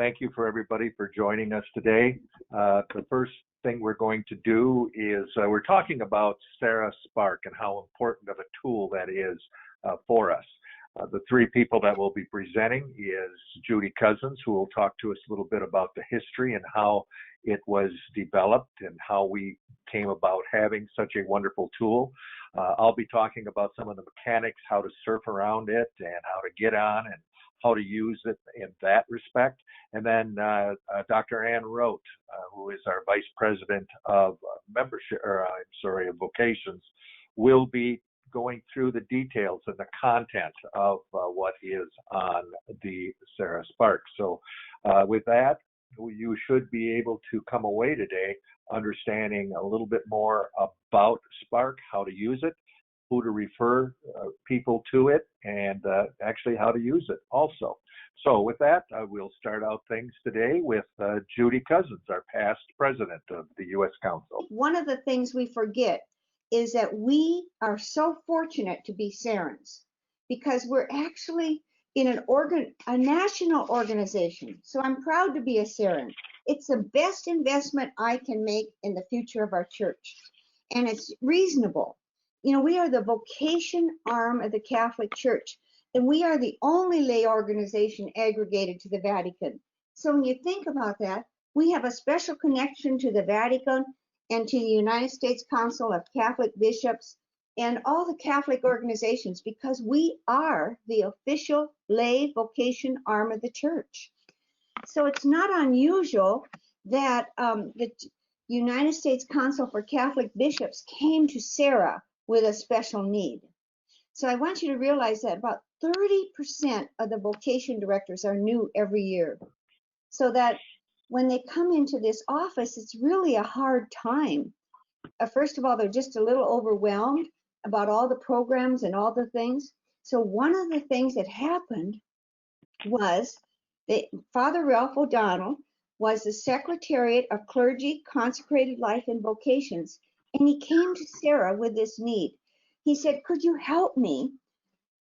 Thank you for everybody for joining us today. The first thing we're going to do is we're talking about Serra Spark and how important of a tool that is for us. The three people that will be presenting is Judy Cousins, who will talk to us a little bit about the history and how it was developed and how we came about having such a wonderful tool. I'll be talking about some of the mechanics, how to surf around it and how to get on and how to use it in that respect. And then Dr. Ann Rote, who is our Vice President of of Vocations, will be going through the details and the content of what is on the Serra Spark. So with that, you should be able to come away today understanding a little bit more about Spark, how to use it, who to refer people to it, and actually how to use it also. So with that, we'll start out things today with Judy Cousins, our past president of the U.S. Council. One of the things we forget is that we are so fortunate to be Serrans because we're actually in a national organization. So I'm proud to be a Serran. It's the best investment I can make in the future of our church. And it's reasonable. You know, we are the vocation arm of the Catholic Church, and we are the only lay organization aggregated to the Vatican. So when you think about that, we have a special connection to the Vatican and to the United States Council of Catholic Bishops and all the Catholic organizations because we are the official lay vocation arm of the church. So it's not unusual that the United States Council for Catholic Bishops came to Serra with a special need. So I want you to realize that about 30% of the vocation directors are new every year. So that when they come into this office, it's really a hard time. First of all, they're just a little overwhelmed about all the programs and all the things. So one of the things that happened was that Father Ralph O'Donnell was the Secretariat of Clergy, Consecrated Life, and Vocations, and he came to Serra with this need. He said, could you help me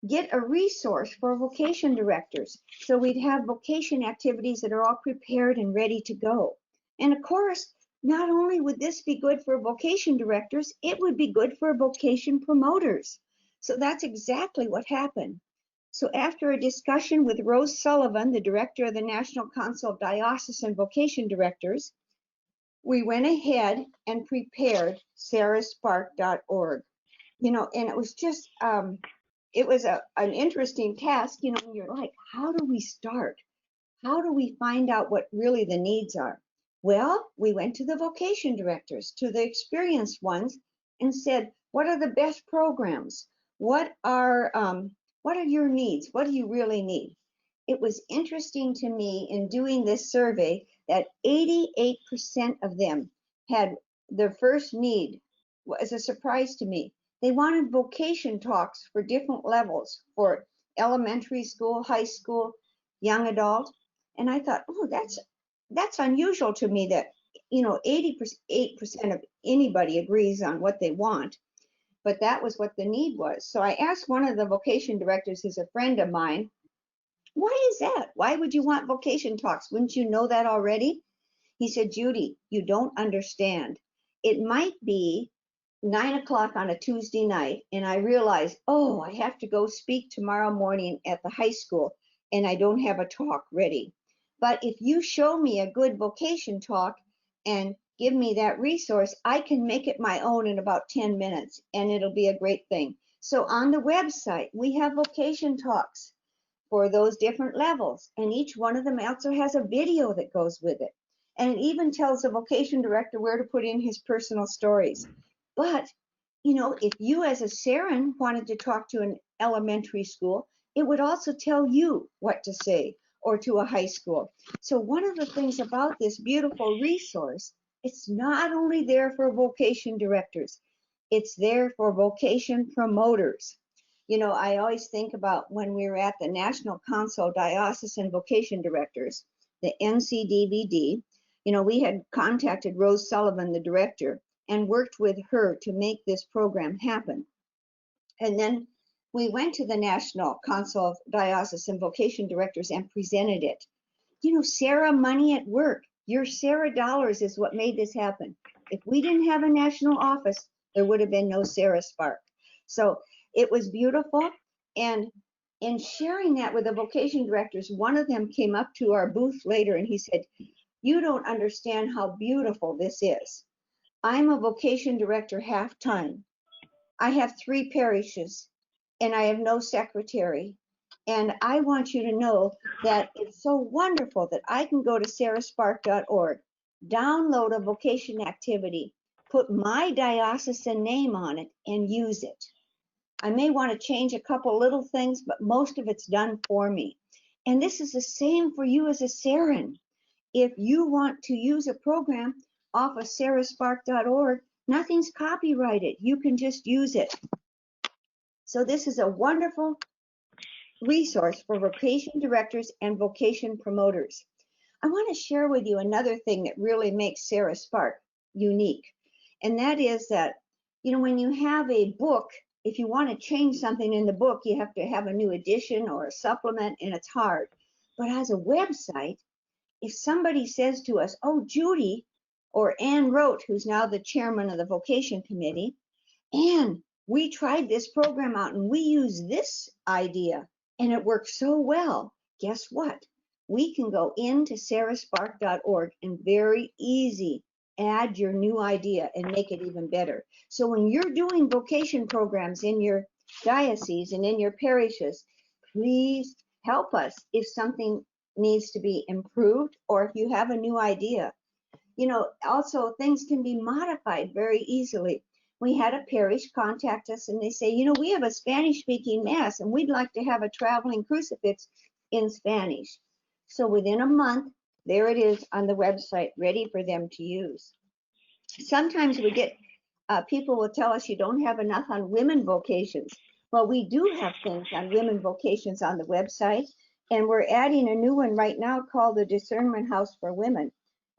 get a resource for vocation directors so we'd have vocation activities that are all prepared and ready to go? And of course, not only would this be good for vocation directors, it would be good for vocation promoters. So that's exactly what happened. So after a discussion with Rose Sullivan, the director of the National Council of Diocesan Vocation Directors, we went ahead and prepared serraspark.org. You know, and it was just, it was an interesting task, you know, when you're like, how do we start? How do we find out what really the needs are? Well, we went to the vocation directors, to the experienced ones, and said, what are the best programs? What are your needs? What do you really need? It was interesting to me in doing this survey that 88% of them had their first need, was a surprise to me. They wanted vocation talks for different levels, for elementary school, high school, young adult. And I thought, oh, that's unusual to me that, you know, 88% of anybody agrees on what they want. But that was what the need was. So I asked one of the vocation directors, who's a friend of mine, why is that? Why would you want vocation talks? Wouldn't you know that already? He said, Judy, you don't understand. It might be 9 o'clock on a Tuesday night, and I realize, oh, I have to go speak tomorrow morning at the high school, and I don't have a talk ready. But if you show me a good vocation talk and give me that resource, I can make it my own in about 10 minutes, and it'll be a great thing. So on the website, we have vocation talks for those different levels, and each one of them also has a video that goes with it. And it even tells the vocation director where to put in his personal stories. But, you know, if you as a Serran wanted to talk to an elementary school, it would also tell you what to say, or to a high school. So one of the things about this beautiful resource, it's not only there for vocation directors, it's there for vocation promoters. You know, I always think about when we were at the National Council of Diocesan Vocation Directors, the NCDVD, you know, we had contacted Rose Sullivan, the director, and worked with her to make this program happen. And then we went to the National Council of Diocesan Vocation Directors and presented it. Serra money at work. Your Serra dollars is what made this happen. If we didn't have a national office, there would have been no Serra Spark. So it was beautiful. And in sharing that with the vocation directors, one of them came up to our booth later and he said, "You don't understand how beautiful this is. I'm a vocation director half-time. I have 3 parishes and I have no secretary. And I want you to know that it's so wonderful that I can go to serraspark.org, download a vocation activity, put my diocesan name on it, and use it. I may want to change a couple little things, but most of it's done for me." And this is the same for you as a Serran. If you want to use a program off of serraspark.org, nothing's copyrighted. You can just use it. So this is a wonderful resource for vocation directors and vocation promoters. I want to share with you another thing that really makes Serra Spark unique. And that is that, when you have a book, if you want to change something in the book, you have to have a new edition or a supplement, and it's hard. But as a website, if somebody says to us, "Oh, Judy," or Ann Rote, who's now the chairman of the vocation committee, "Ann, we tried this program out and we use this idea and it works so well." Guess what? We can go into serraspark.org and very easy add your new idea and make it even better. So when you're doing vocation programs in your diocese and in your parishes, please help us if something needs to be improved or if you have a new idea. Also things can be modified very easily. We had a parish contact us and they say, "We have a Spanish speaking mass and we'd like to have a traveling crucifix in Spanish." So within a month, there it is on the website, ready for them to use. Sometimes we get people will tell us you don't have enough on women vocations. Well, we do have things on women vocations on the website, and we're adding a new one right now called the Discernment House for Women.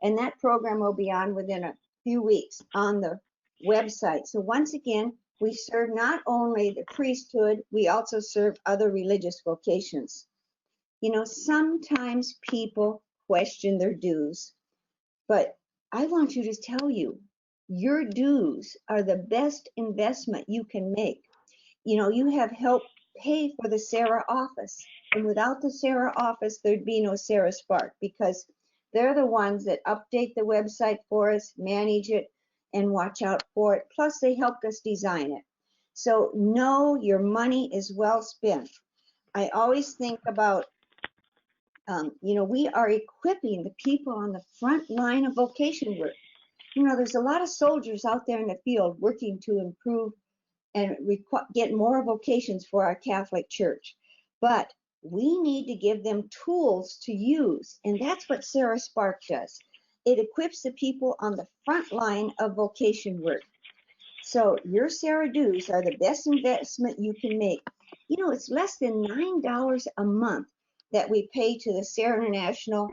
And that program will be on within a few weeks on the website. So once again, we serve not only the priesthood, we also serve other religious vocations. Sometimes people question their dues, but I want you to tell you, your dues are the best investment you can make. You have helped pay for the Serra office, and without the Serra office, there'd be no Serra Spark, because they're the ones that update the website for us, manage it, and watch out for it. Plus, they helped us design it. So know your money is well spent. I always think about, we are equipping the people on the front line of vocation work. There's a lot of soldiers out there in the field working to improve and get more vocations for our Catholic Church. But we need to give them tools to use, and that's what Serra Spark does. It equips the people on the front line of vocation work. So your Serra dues are the best investment you can make. It's less than $9 a month that we pay to the Serra International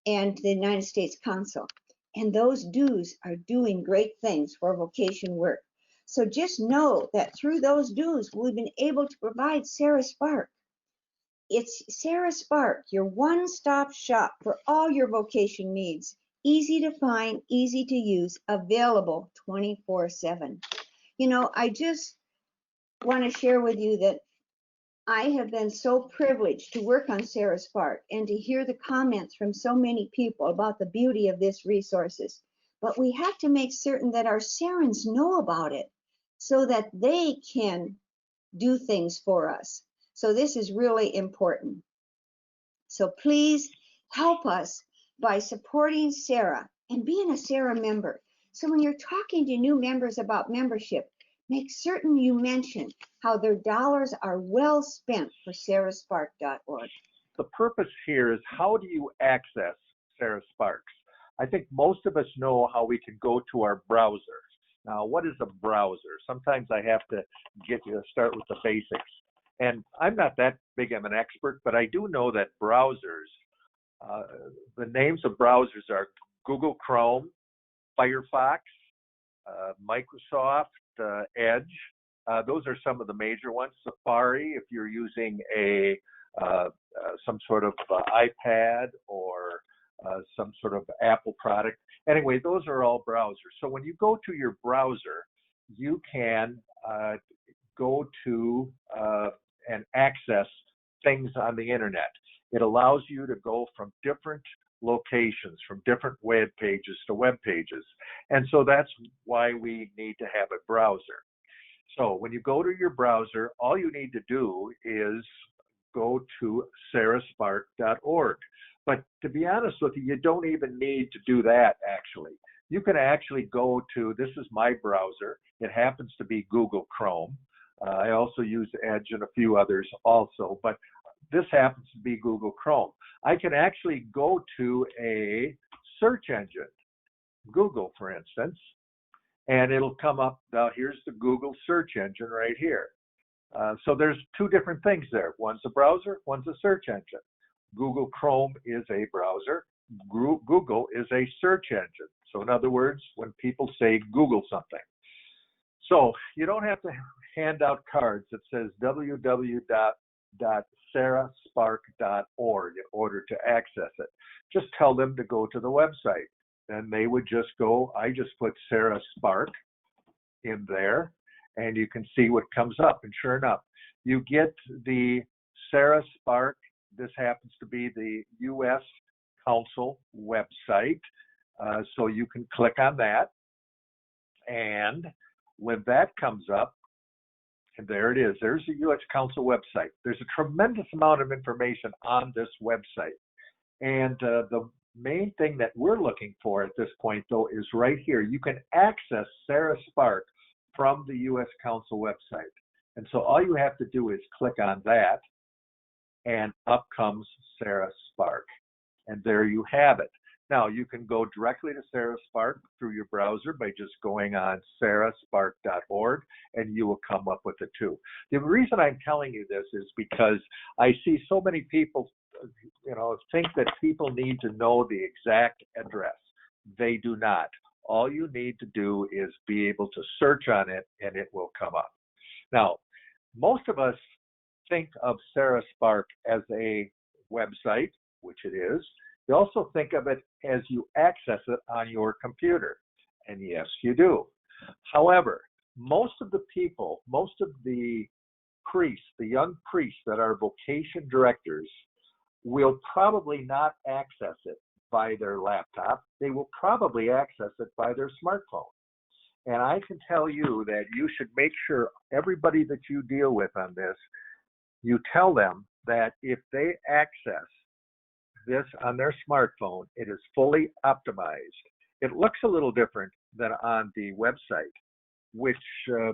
and the United States Council. And those dues are doing great things for vocation work. So just know that through those dues, we've been able to provide Serra Spark. It's Serra Spark, your one-stop shop for all your vocation needs. Easy to find, easy to use, available 24/7. I just want to share with you that I have been so privileged to work on Serra Spark and to hear the comments from so many people about the beauty of this resources. But we have to make certain that our Serrans know about it so that they can do things for us. So this is really important. So please help us by supporting Serra and being a Serra member. So when you're talking to new members about membership, make certain you mention how their dollars are well spent for serraspark.org. The purpose here is, how do you access Serra Sparks? I think most of us know how we can go to our browser. Now, what is a browser? Sometimes I have to start with the basics. And I'm not that big of an expert, but I do know that browsers, the names of browsers are Google Chrome, Firefox, Microsoft Edge. Those are some of the major ones. Safari, if you're using some sort of iPad or some sort of Apple product. Anyway, those are all browsers. So when you go to your browser, you can go to and access things on the internet. It allows you to go from different locations, from different web pages to web pages. And so that's why we need to have a browser. So when you go to your browser, all you need to do is go to serraspark.org. But to be honest with you, you don't even need to do that actually. You can actually go to, this is my browser. It happens to be Google Chrome. I also use Edge and a few others also, but this happens to be Google Chrome. I can actually go to a search engine, Google for instance, and it'll come up. Now here's the Google search engine right here. So there's two different things there. One's a browser, one's a search engine. Google Chrome is a browser. Google is a search engine. So in other words, when people say Google something. So you don't have to hand out cards that says www.serraspark.org in order to access it. Just tell them to go to the website. And they would just go, I just put Serra Spark in there, and you can see what comes up. And sure enough, you get the Serra Spark. This happens to be the U.S. Council website. So you can click on that. And when that comes up, and there it is, there's the U.S. Council website. There's a tremendous amount of information on this website. And the main thing that we're looking for at this point, though, is right here. You can access Serra Spark from the U.S. Council website. And so all you have to do is click on that, and up comes Serra Spark. And there you have it. Now, you can go directly to Serra Spark through your browser by just going on serraspark.org, and you will come up with it too. The reason I'm telling you this is because I see so many people, think that people need to know the exact address. They do not. All you need to do is be able to search on it, and it will come up. Now, most of us think of Serra Spark as a website, which it is. You also think of it as you access it on your computer, and yes, you do. However, most of the people, most of the priests, the young priests that are vocation directors, will probably not access it by their laptop. They will probably access it by their smartphone. And I can tell you that you should make sure everybody that you deal with on this, you tell them that if they access this on their smartphone, it is fully optimized. It looks a little different than on the website, which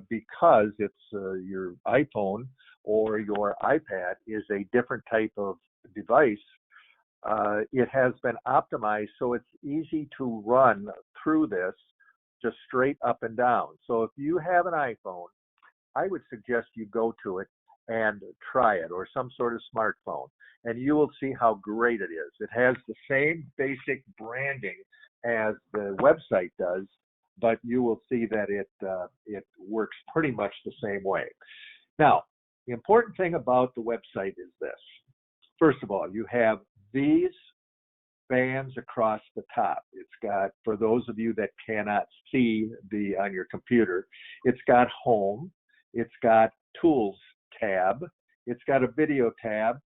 because it's your iPhone or your iPad is a different type of device, it has been optimized so it's easy to run through this just straight up and down. So if you have an iPhone, I would suggest you go to it and try it, or some sort of smartphone, and you will see how great it is. It has the same basic branding as the website does, but you will see that it works pretty much the same way. Now, the important thing about the website is this. First of all, you have these bands across the top. It's got, for those of you that cannot see on your computer, it's got Home, it's got Tools tab, it's got a Video tab,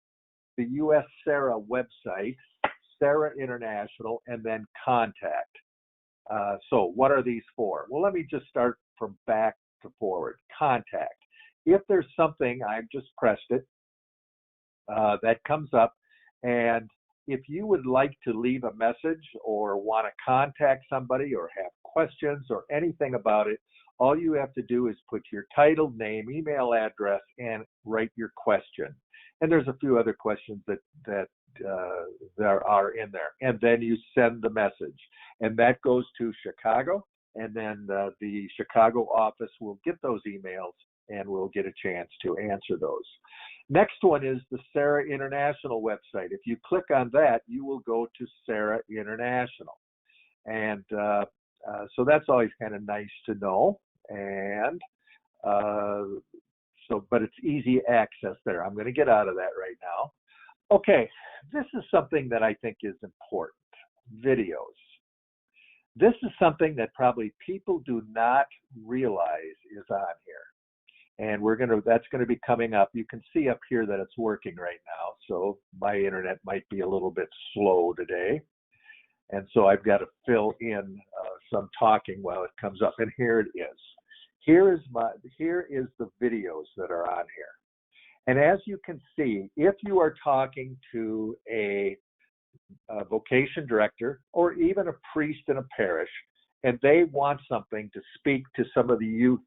the U.S. Serra website, Serra International, and then Contact. So what are these for? Well, let me just start from back to forward. Contact. If there's something, I've just pressed it, that comes up, and if you would like to leave a message or want to contact somebody or have questions or anything about it, all you have to do is put your title, name, email address, and write your question. And there's a few other questions that there are in there. And then you send the message. And that goes to Chicago, and then the Chicago office will get those emails and we'll get a chance to answer those. Next one is the Serra International website. If you click on that, you will go to Serra International. And so that's always kind of nice to know. And but it's easy access there. I'm going to get out of that right now. Okay, this is something that I think is important. videos. This is something that probably people do not realize is on here. And that's going to be coming up. You can see up here that it's working right now. So my internet might be a little bit slow today. And so I've got to fill in some talking while it comes up. And here it is. Here is the videos that are on here. And as you can see, if you are talking to a vocation director or even a priest in a parish, and they want something to speak to some of the youth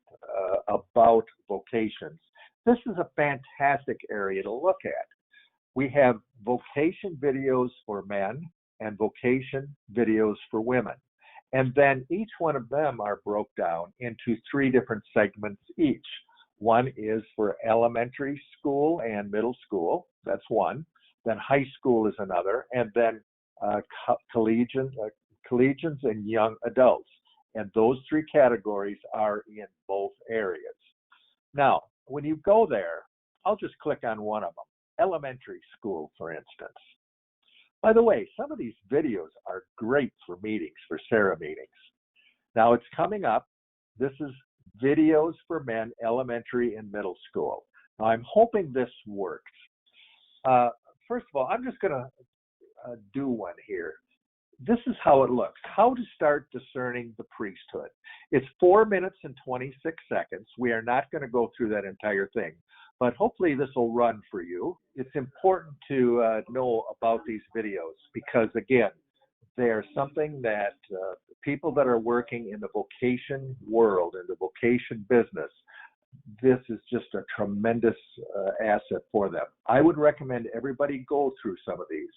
about vocations, this is a fantastic area to look at. We have vocation videos for men and vocation videos for women. And then each one of them are broke down into 3 different segments each. One is for elementary school and middle school. That's one. Then high school is another. And then collegians and young adults. And those 3 categories are in both areas. Now, when you go there, I'll just click on one of them. Elementary school, for instance. By the way, some of these videos are great for meetings, for Serra meetings. Now it's coming up. This is videos for men, elementary and middle school. Now I'm hoping this works. First of all, I'm just going to do one here. This is how it looks. How to start discerning the priesthood. It's 4 minutes and 26 seconds. We are not going to go through that entire thing, but hopefully this will run for you. It's important to know about these videos because, again, they are something that people that are working in the vocation world, in the vocation business, this is just a tremendous asset for them. I would recommend everybody go through some of these.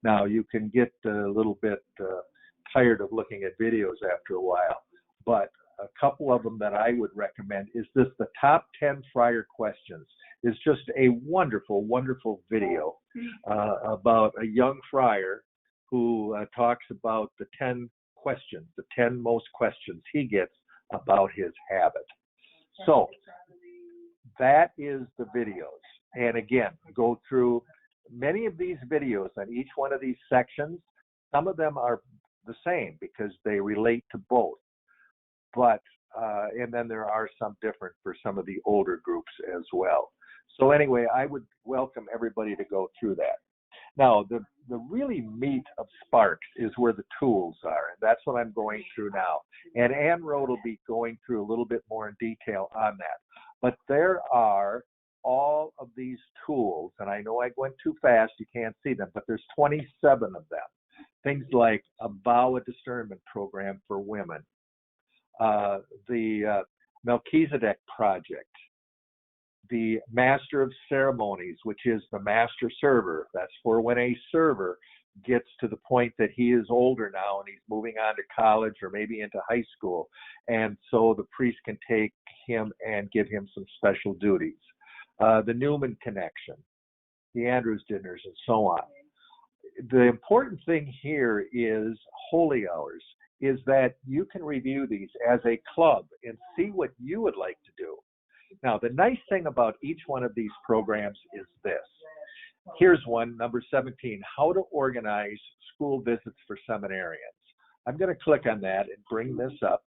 Now, you can get a little bit tired of looking at videos after a while, but a couple of them that I would recommend is this, the top 10 friar questions. Is just a wonderful, wonderful video about a young friar who talks about the 10 questions, the 10 most questions he gets about his habit. So that is the videos. And again, go through many of these videos on each one of these sections. Some of them are the same because they relate to both. But, and then there are some different for some of the older groups as well. So anyway, I would welcome everybody to go through that. Now, the really meat of Sparks is where the tools are, and that's what I'm going through now. And Ann Rode will be going through a little bit more in detail on that. But there are all of these tools, and I know I went too fast, you can't see them, but there's 27 of them. Things like a vow of discernment program for women, the Melchizedek Project, the Master of Ceremonies, which is the master server. That's for when a server gets to the point that he is older now and he's moving on to college or maybe into high school. And so the priest can take him and give him some special duties. The Newman Connection, the Andrews dinners, and so on. The important thing here is holy hours, is that you can review these as a club and see what you would like to do. Now, the nice thing about each one of these programs is this. Here's one, number 17, how to organize school visits for seminarians. I'm going to click on that and bring this up.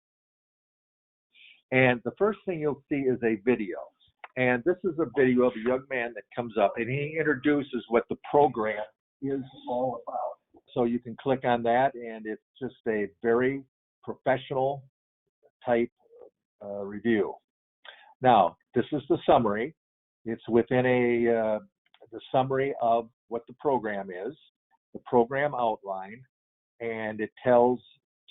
And the first thing you'll see is a video. And this is a video of a young man that comes up and he introduces what the program is all about. So you can click on that and it's just a very professional type review. Now, this is the summary. It's within the summary of what the program is, the program outline, and it tells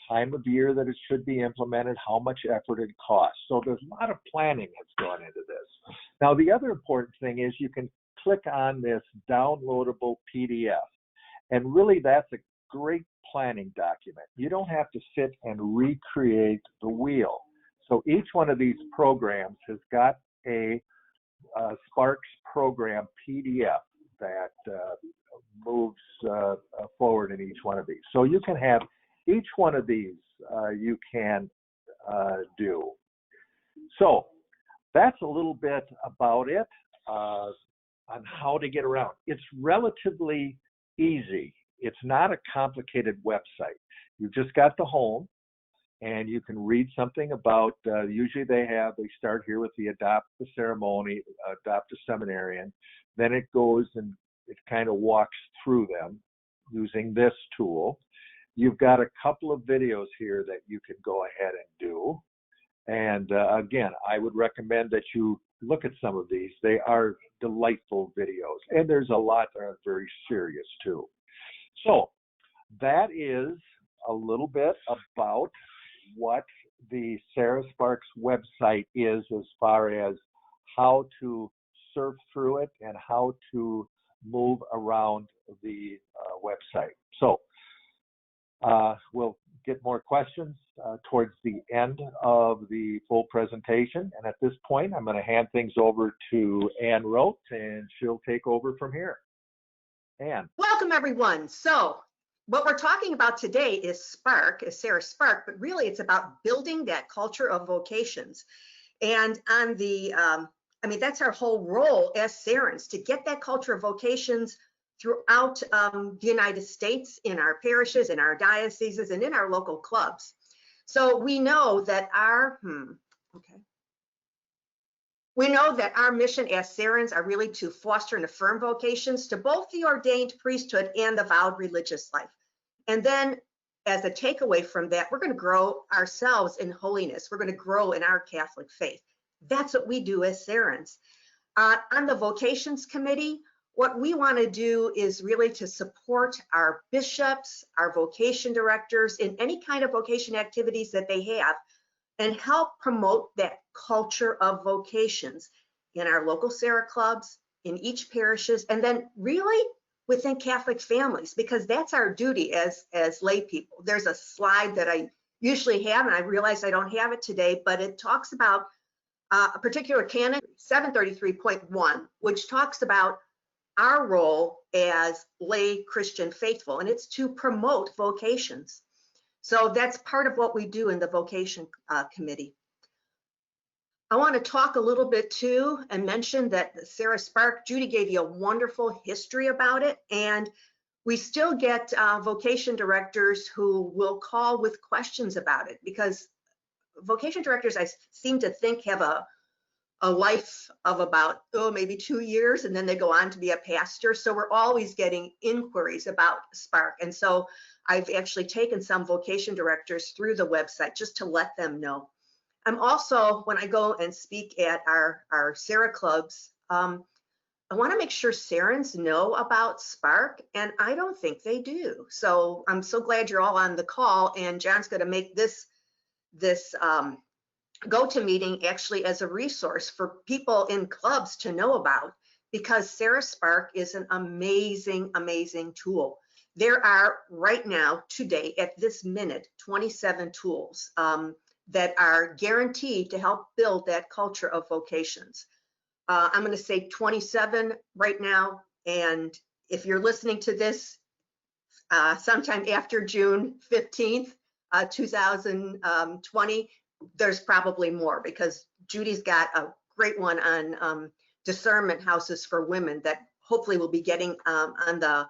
time of year that it should be implemented, how much effort it costs. So there's a lot of planning that's gone into this. Now, the other important thing is you can click on this downloadable PDF, and really that's a great planning document. You don't have to sit and recreate the wheel. So each one of these programs has got a Sparks program PDF that moves forward in each one of these. So you can have each one of these you can do. So that's a little bit about it on how to get around. It's relatively easy it's not a complicated website. You've just got the home, and you can read something about, usually they start here with the adopt the ceremony, adopt a seminarian. Then it goes and it kind of walks through them using this tool. You've got a couple of videos here that you can go ahead and do. And again, I would recommend that you look at some of these. They are delightful videos. And there's a lot that are very serious too. So that is a little bit about what the Serra Sparks website is as far as how to surf through it and how to move around the website. So we'll get more questions towards the end of the full presentation. And at this point, I'm going to hand things over to Ann Rote, and she'll take over from here. Ann. Welcome, everyone. So what we're talking about today is Spark, is Serra Spark, but really it's about building that culture of vocations. And on the, that's our whole role as Serrans, to get that culture of vocations throughout the United States, in our parishes, in our dioceses, and in our local clubs. So we know that our, We know that our mission as Serrans are really to foster and affirm vocations to both the ordained priesthood and the vowed religious life. And then as a takeaway from that, we're going to grow ourselves in holiness. We're going to grow in our Catholic faith. That's what we do as Serrans. On the vocations committee, what we want to do is really to support our bishops, our vocation directors in any kind of vocation activities that they have, and help promote that culture of vocations in our local Serra clubs, in each parishes, and then really within Catholic families, because that's our duty as lay people. There's a slide that I usually have, and I realize I don't have it today, but it talks about a particular canon, 733.1, which talks about our role as lay Christian faithful, and it's to promote vocations. So that's part of what we do in the vocation committee. I want to talk a little bit too and mention that the Serra Spark, Judy gave you a wonderful history about it, and we still get vocation directors who will call with questions about it, because vocation directors, I seem to think, have a life of about, maybe 2 years, and then they go on to be a pastor. So we're always getting inquiries about Spark. And so I've actually taken some vocation directors through the website just to let them know. I'm also, when I go and speak at our Serra clubs, I want to make sure Serrans know about Spark, and I don't think they do. So I'm so glad you're all on the call, and John's going to make this go-to meeting actually as a resource for people in clubs to know about, because Serra Spark is an amazing, amazing tool. There are right now, today, at this minute, 27 tools that are guaranteed to help build that culture of vocations. I'm going to say 27 right now, and if you're listening to this sometime after June 15th, 2020, there's probably more, because Judy's got a great one on discernment houses for women that hopefully we'll be getting on the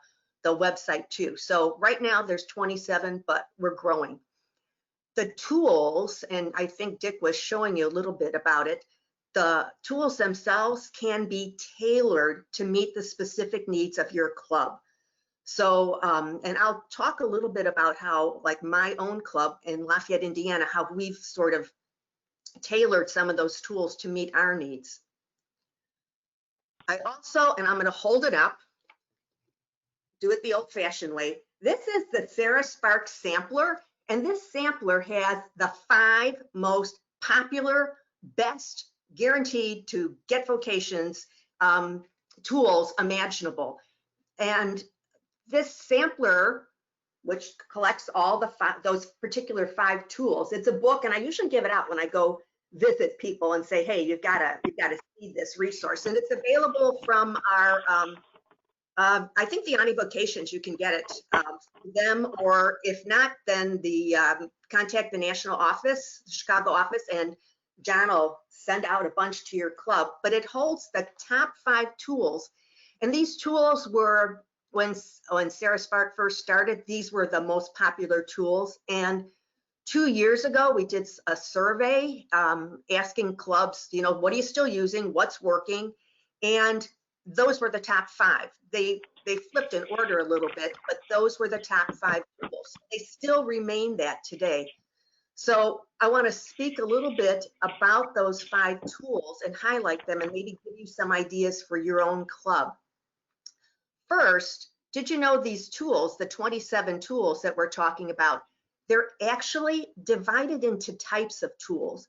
website too. So right now there's 27, but we're growing. The tools, and I think Dick was showing you a little bit about it, the tools themselves can be tailored to meet the specific needs of your club. So, and I'll talk a little bit about how, like my own club in Lafayette, Indiana, how we've sort of tailored some of those tools to meet our needs. I also, and I'm going to hold it up, do it the old-fashioned way. This is the Serra Spark sampler, and this sampler has the 5 most popular, best, guaranteed to get vocations tools imaginable. And this sampler, which collects all those particular 5 tools, it's a book, and I usually give it out when I go visit people and say, hey, you've got to see this resource. And it's available from our I think the Ani Vocations, you can get it from them, or if not, then the contact the national office, the Chicago office, and John will send out a bunch to your club. But it holds the top 5 tools, and these tools were when Serra Spark first started, these were the most popular tools. And 2 years ago, we did a survey asking clubs, what are you still using? What's working? And those were the top 5. They flipped in order a little bit, but those were the top 5 tools. They still remain that today. So I want to speak a little bit about those 5 tools and highlight them and maybe give you some ideas for your own club. First, did you know these tools, the 27 tools that we're talking about, they're actually divided into types of tools.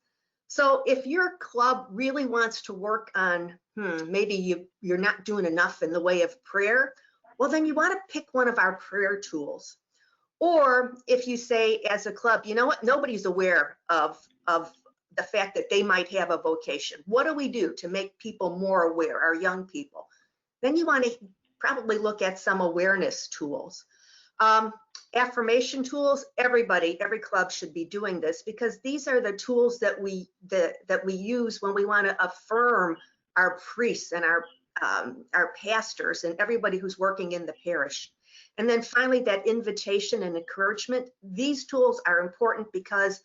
So if your club really wants to work on, maybe you're not doing enough in the way of prayer, well, then you want to pick one of our prayer tools. Or if you say as a club, you know what, nobody's aware of the fact that they might have a vocation. What do we do to make people more aware, our young people? Then you want to probably look at some awareness tools. Affirmation tools, every club should be doing this, because these are the tools that we use when we want to affirm our priests and our pastors and everybody who's working in the parish. And then finally, that invitation and encouragement. These tools are important because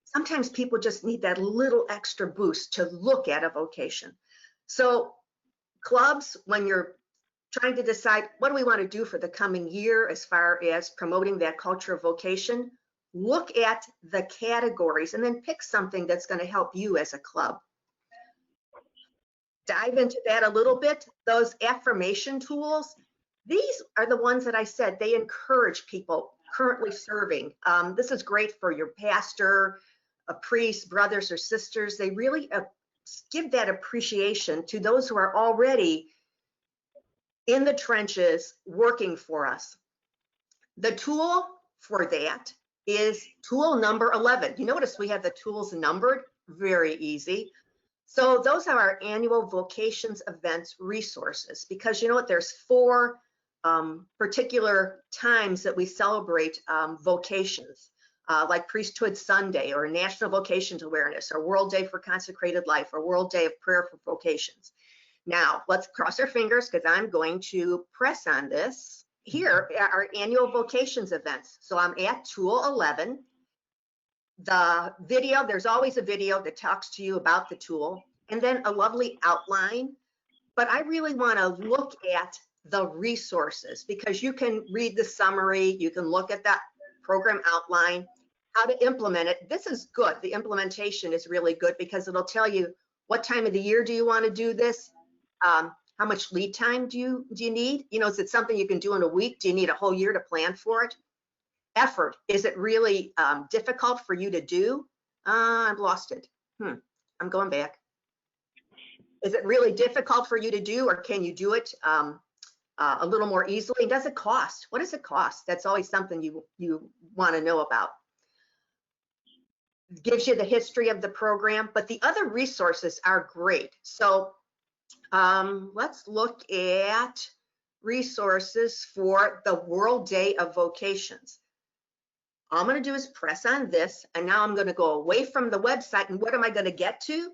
sometimes people just need that little extra boost to look at a vocation. So clubs, when you're trying to decide what do we want to do for the coming year as far as promoting that culture of vocation, look at the categories and then pick something that's going to help you as a club. Dive into that a little bit. Those affirmation tools, these are the ones that I said, they encourage people currently serving. This is great for your pastor, a priest, brothers or sisters. They really give that appreciation to those who are already in the trenches working for us. The tool for that is tool number 11. You notice we have the tools numbered, very easy. So those are our annual vocations events resources, because you know what, there's 4 particular times that we celebrate vocations, like Priesthood Sunday or National Vocations Awareness or World Day for Consecrated Life or World Day of Prayer for Vocations. Now, let's cross our fingers because I'm going to press on this. Here are our annual vocations events. So I'm at tool 11. The video, there's always a video that talks to you about the tool, and then a lovely outline. But I really want to look at the resources, because you can read the summary, you can look at that program outline, how to implement it. This is good. The implementation is really good because it'll tell you what time of the year do you want to do this. How much lead time do you need? Is it something you can do in a week? Do you need a whole year to plan for it? Effort, is it really difficult for you to do? I've lost it. I'm going back. Is it really difficult for you to do, or can you do it a little more easily? Does it cost? What does it cost? That's always something you want to know about. It gives you the history of the program, but the other resources are great. So let's look at resources for the World Day of Vocations. All I'm going to do is press on this, and now I'm going to go away from the website, and what am I going to get to?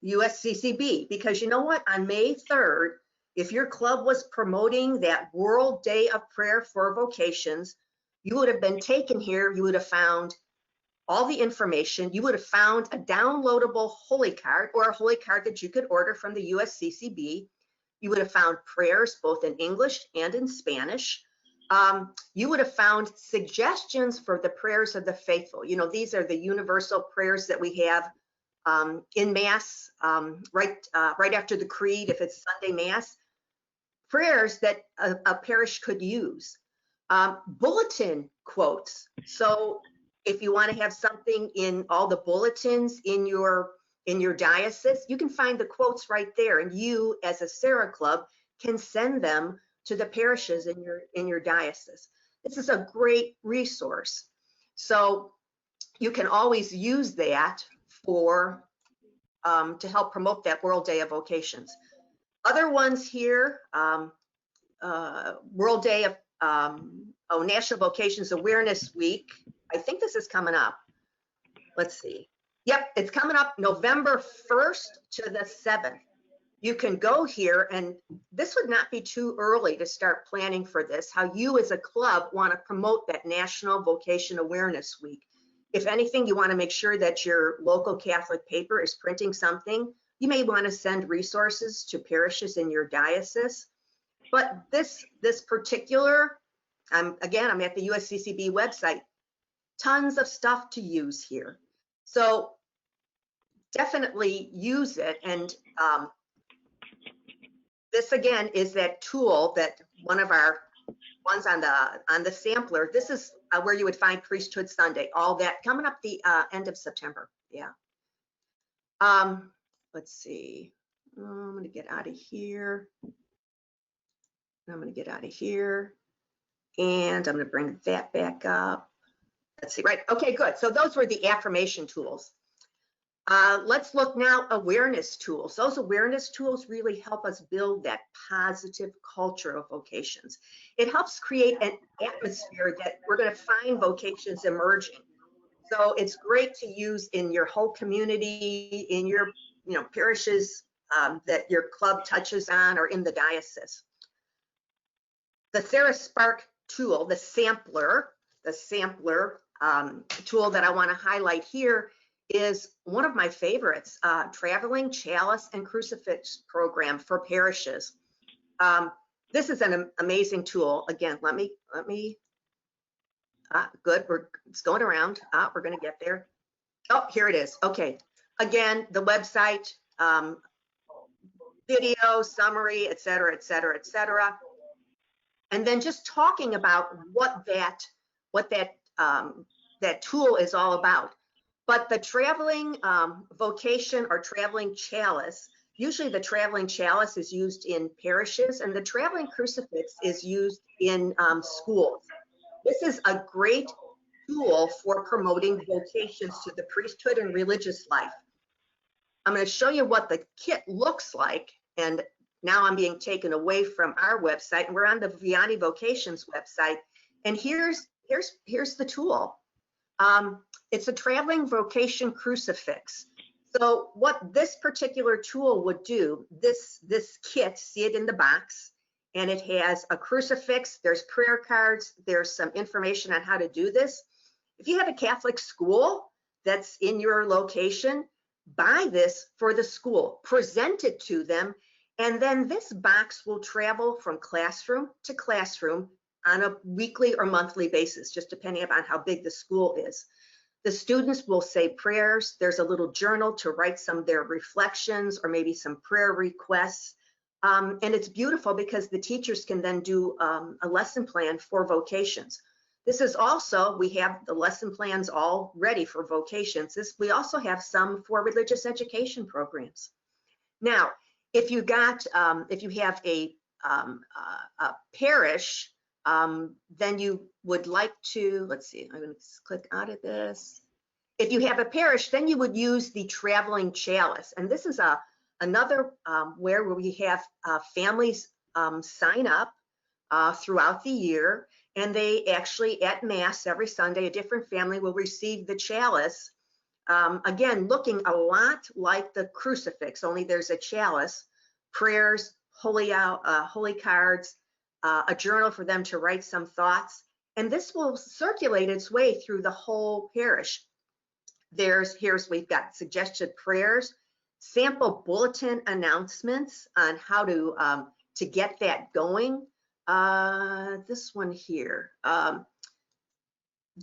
USCCB, because you know what? On May 3rd, if your club was promoting that World Day of Prayer for Vocations, you would have been taken here, you would have found all the information, you would have found a downloadable holy card or a holy card that you could order from the USCCB. You would have found prayers both in English and in Spanish. You would have found suggestions for the prayers of the faithful. These are the universal prayers that we have in Mass, right after the Creed, if it's Sunday Mass. Prayers that a parish could use. Bulletin quotes. So if you want to have something in all the bulletins in your diocese, you can find the quotes right there, and you as a Serra Club can send them to the parishes in your diocese. This is a great resource. So you can always use that for to help promote that World Day of Vocations. Other ones here, World Day of National Vocations Awareness Week. I think this is coming up. Let's see. Yep, it's coming up November 1st to the 7th. you can go here, and this would not be too early to start planning for this, how you as a club want to promote that National Vocation Awareness Week. If anything, you want to make sure that your local Catholic paper is printing something. You may want to send resources to parishes in your diocese. But this particular, I'm at the USCCB website, tons of stuff to use here. So definitely use it. And this again is that tool that one of our ones on the sampler. This is where you would find Priesthood Sunday, all that coming up the end of September. Yeah. Let's see. I'm going to get out of here. I'm going to get out of here. And I'm going to bring that back up. Let's see, right. Okay, good. So those were the affirmation tools. Let's look now, awareness tools. Those awareness tools really help us build that positive culture of vocations. It helps create an atmosphere that we're going to find vocations emerging. So it's great to use in your whole community, in your parishes that your club touches on, or in the diocese. The Serra Spark tool, the sampler tool that I want to highlight here is one of my favorites, Traveling Chalice and Crucifix program for parishes. This is an amazing tool. Again, let me, good, it's going around. We're going to get there. Oh, here it is. Okay. Again, the website, video, summary, et cetera, et cetera, et cetera. And then just talking about what that tool is all about. But the traveling vocation or traveling chalice, usually the traveling chalice is used in parishes, and the traveling crucifix is used in schools. This is a great tool for promoting vocations to the priesthood and religious life. I'm going to show you what the kit looks like, and now I'm being taken away from our website, and we're on the Vianney Vocations website, and here's the tool. It's a traveling vocation crucifix. So what this particular tool would do, this kit, see it in the box, and it has a crucifix, there's prayer cards, there's some information on how to do this. If you have a Catholic school that's in your location, buy this for the school, present it to them, and then this box will travel from classroom to classroom on a weekly or monthly basis, just depending upon how big the school is. The students will say prayers. There's a little journal to write some of their reflections or maybe some prayer requests. And it's beautiful because the teachers can then do a lesson plan for vocations. This is also, we have the lesson plans all ready for vocations. We also have some for religious education programs. Now, if you have a parish, then you would like to, let's see, I'm going to click out of this. If you have a parish, then you would use the traveling chalice. And this is another where we have families sign up throughout the year, and they actually at Mass every Sunday, a different family will receive the chalice. Again, looking a lot like the crucifix, only there's a chalice, prayers, holy cards, a journal for them to write some thoughts, and this will circulate its way through the whole parish. We've got suggested prayers, sample bulletin announcements on how to get that going. This one here.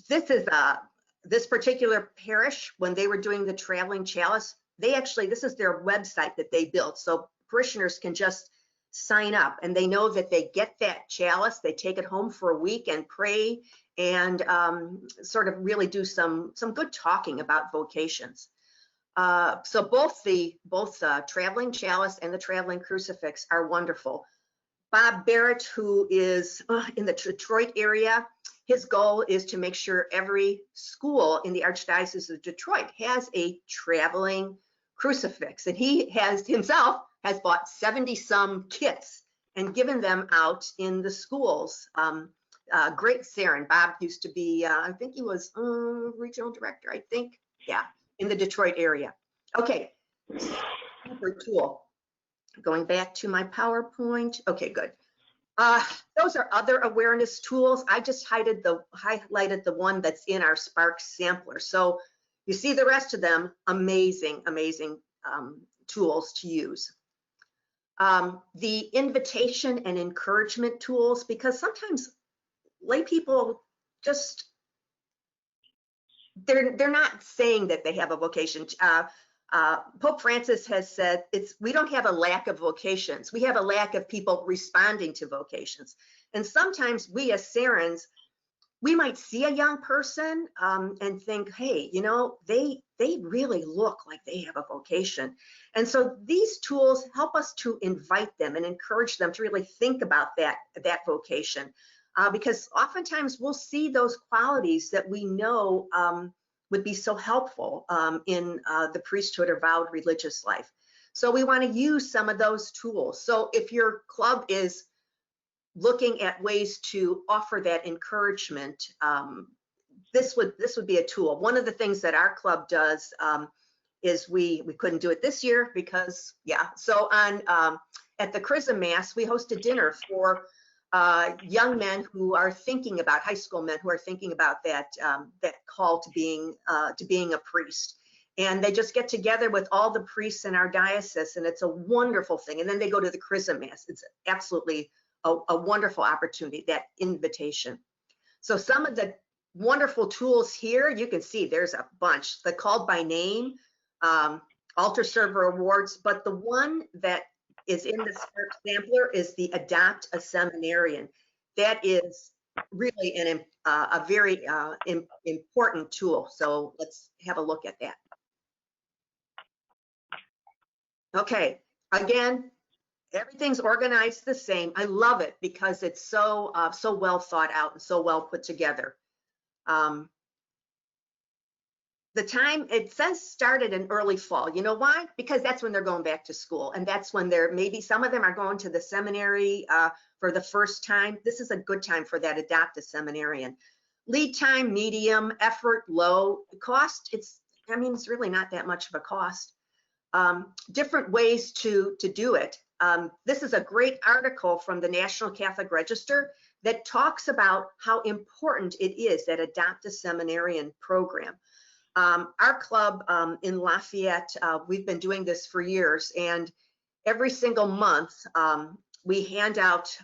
This particular parish, when they were doing the traveling chalice, this is their website that they built, so parishioners can just sign up, and they know that they get that chalice, they take it home for a week and pray and sort of really do some good talking about vocations. So both the traveling chalice and the traveling crucifix are wonderful. Bob Barrett, who is in the Detroit area, his goal is to make sure every school in the Archdiocese of Detroit has a traveling crucifix, and he himself has bought 70-some kits and given them out in the schools. Great Serra. Bob used to be, I think he was regional director, I think, yeah, in the Detroit area. Okay, super tool. Going back to my PowerPoint. Okay, good. Those are other awareness tools. I just highlighted the one that's in our Spark sampler. So you see the rest of them, amazing, amazing tools to use. The invitation and encouragement tools, because sometimes lay people just, they're not saying that they have a vocation. Pope Francis has said we don't have a lack of vocations. We have a lack of people responding to vocations. And sometimes we as Serrans, we might see a young person and think, hey, you know, they really look like they have a vocation. And so these tools help us to invite them and encourage them to really think about that vocation. Because oftentimes we'll see those qualities that we know would be so helpful in the priesthood or vowed religious life. So we want to use some of those tools. So if your club is looking at ways to offer that encouragement, this would be a tool. One of the things that our club does is we couldn't do it this year because, yeah. So on at the Chrism Mass, we host a dinner for young men who are thinking about, high school men who are thinking about that call to being a priest. And they just get together with all the priests in our diocese, and it's a wonderful thing. And then they go to the Chrism Mass. It's absolutely a wonderful opportunity, that invitation. So some of the wonderful tools here, you can see there's a bunch. The called by name, altar server awards, but the one that is in the Spark sampler is the Adopt a Seminarian. That is really a very important tool. So let's have a look at that. Okay, again, everything's organized the same. I love it because it's so well thought out and so well put together. The time, it says started in early fall. You know why? Because that's when they're going back to school, and that's when maybe some of them are going to the seminary for the first time. This is a good time for that Adopt a Seminarian. Lead time, medium, effort, low. Cost, it's really not that much of a cost. Different ways to do it. This is a great article from the National Catholic Register that talks about how important it is, that Adopt a Seminarian program. Our club in Lafayette, we've been doing this for years, and every single month we hand out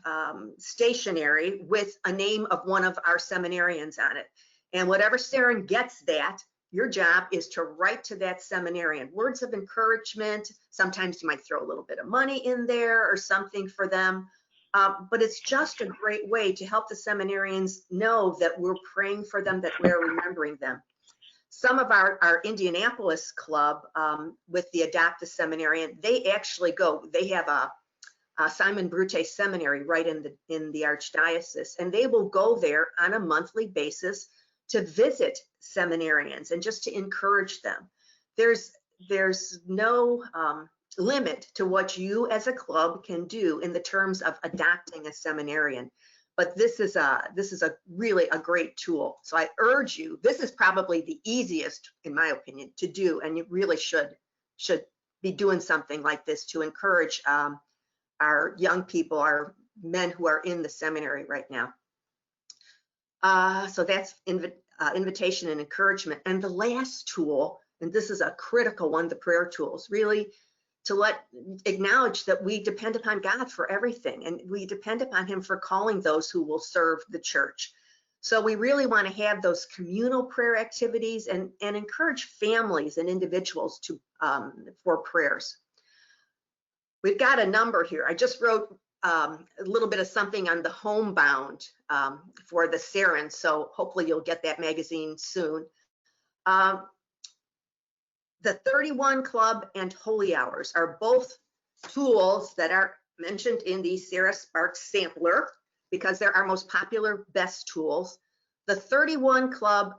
stationery with a name of one of our seminarians on it. And whatever Serran gets that, your job is to write to that seminarian words of encouragement. Sometimes you might throw a little bit of money in there or something for them. But it's just a great way to help the seminarians know that we're praying for them, that we're remembering them. Some of our Indianapolis club with the Adopt a Seminarian, they actually go, they have a Simon Brute Seminary right in the Archdiocese, and they will go there on a monthly basis to visit seminarians and just to encourage them. There's no limit to what you as a club can do in the terms of adopting a seminarian. But this is really a great tool. So I urge you, this is probably the easiest, in my opinion, to do, and you really should be doing something like this to encourage our young people, our men who are in the seminary right now. So that's invitation and encouragement. And the last tool, and this is a critical one, the prayer tools, really to acknowledge that we depend upon God for everything, and we depend upon Him for calling those who will serve the church. So we really want to have those communal prayer activities and encourage families and individuals to for prayers. We've got a number here. I just wrote a little bit of something on the Homebound for the Serrans, so hopefully you'll get that magazine soon. The 31 Club and Holy Hours are both tools that are mentioned in the Serra Spark sampler because they're our most popular, best tools. The 31 Club,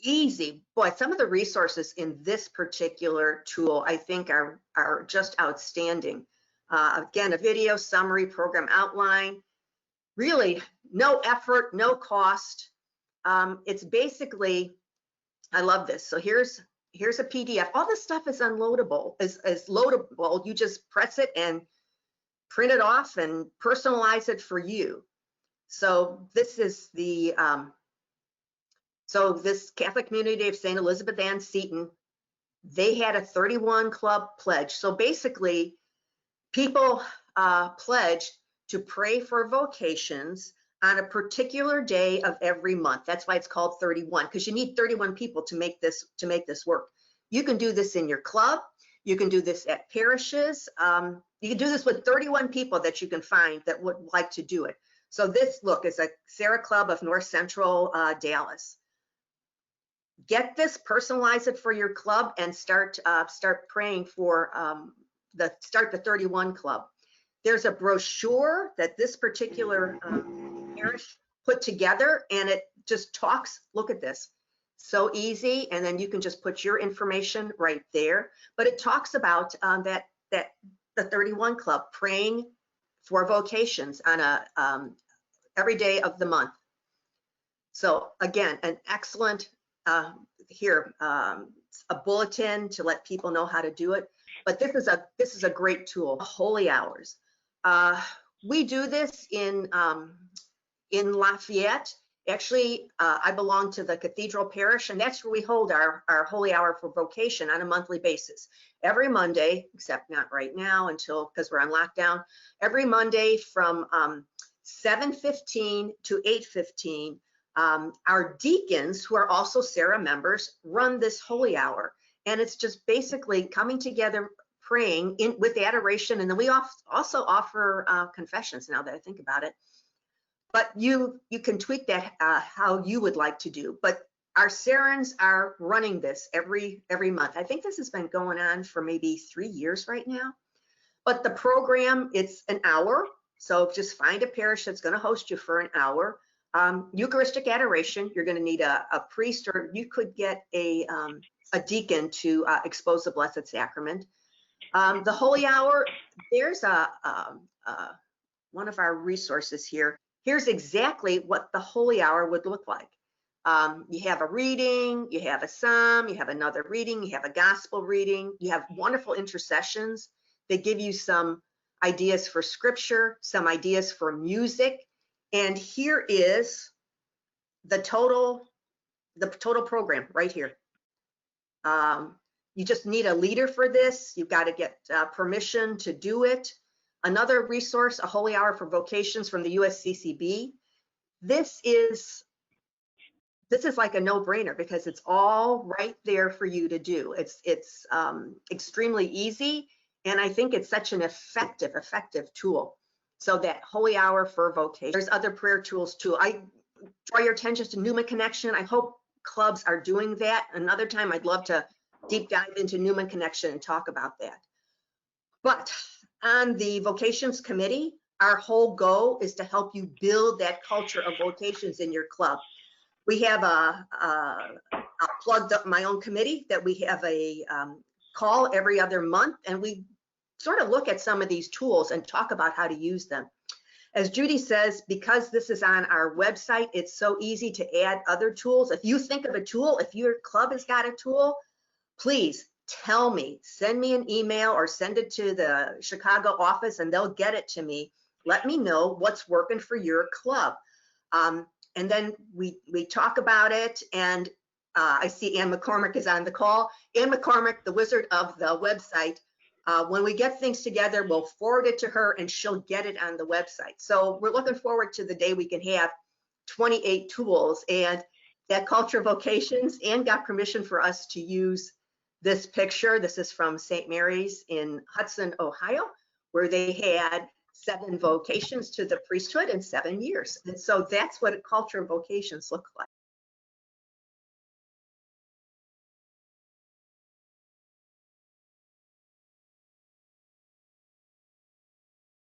easy. Boy, some of the resources in this particular tool I think are just outstanding. Again, a video summary, program outline, really no effort, no cost. It's basically, I love this. So here's here's a PDF. All this stuff is unloadable, is loadable. You just press it and print it off and personalize it for you. So this is the, so this Catholic Community of St. Elizabeth Ann Seton, they had a 31 club pledge. So basically, people pledge to pray for vocations on a particular day of every month. That's why it's called 31, because you need 31 people to make this work. You can do this in your club. You can do this at parishes. You can do this with 31 people that you can find that would like to do it. So this, look, is a Serra Club of North Central Dallas. Get this, personalize it for your club, and start praying for the 31 club. There's a brochure that this particular parish put together, and it just talks. Look at this, so easy, and then you can just put your information right there. But it talks about the 31 club praying for vocations on a every day of the month. So again, an excellent here, a bulletin to let people know how to do it. But this is a great tool. Holy hours. We do this in Lafayette. Actually, I belong to the Cathedral Parish, and that's where we hold our Holy Hour for Vocation on a monthly basis. Every Monday, except not right now because we're on lockdown, every Monday from 7:15 to 8:15, our deacons, who are also Serra members, run this Holy Hour. And it's just basically coming together, praying with adoration. And then we also offer confessions, now that I think about it. But you can tweak that how you would like to do. But our Serrans are running this every month. I think this has been going on for maybe 3 years right now. But the program, it's an hour. So just find a parish that's going to host you for an hour. Eucharistic adoration, you're going to need a priest, or you could get a deacon to expose the Blessed Sacrament. The Holy Hour, there's one of our resources here. Here's exactly what the Holy Hour would look like. You have a reading, you have a psalm, you have another reading, you have a gospel reading, you have wonderful intercessions. They give you some ideas for scripture, some ideas for music. And here is the total program right here. You just need a leader for this. You've got to get permission to do it. Another resource, a Holy Hour for Vocations from the USCCB. This is like a no-brainer because it's all right there for you to do. It's extremely easy, and I think it's such an effective tool. So that Holy Hour for Vocation. There's other prayer tools too. I draw your attention to Newman Connection. I hope clubs are doing that. Another time, I'd love to deep dive into Newman Connection and talk about that. But on the Vocations Committee, our whole goal is to help you build that culture of vocations in your club. We have I'll plug my own committee that we have a call every other month, and we sort of look at some of these tools and talk about how to use them. As Judy says, because this is on our website, it's so easy to add other tools. If you think of a tool, if your club has got a tool, please tell me, send me an email or send it to the Chicago office and they'll get it to me. Let me know what's working for your club. And then we talk about it, and I see Ann McCormick is on the call. Ann McCormick, the wizard of the website, when we get things together, we'll forward it to her and she'll get it on the website. So we're looking forward to the day we can have 28 tools. And that Culture of Vocations, Ann got permission for us to use this picture. This is from St. Mary's in Hudson, Ohio, where they had 7 vocations to the priesthood in 7 years. And so that's what a Culture of Vocations look like.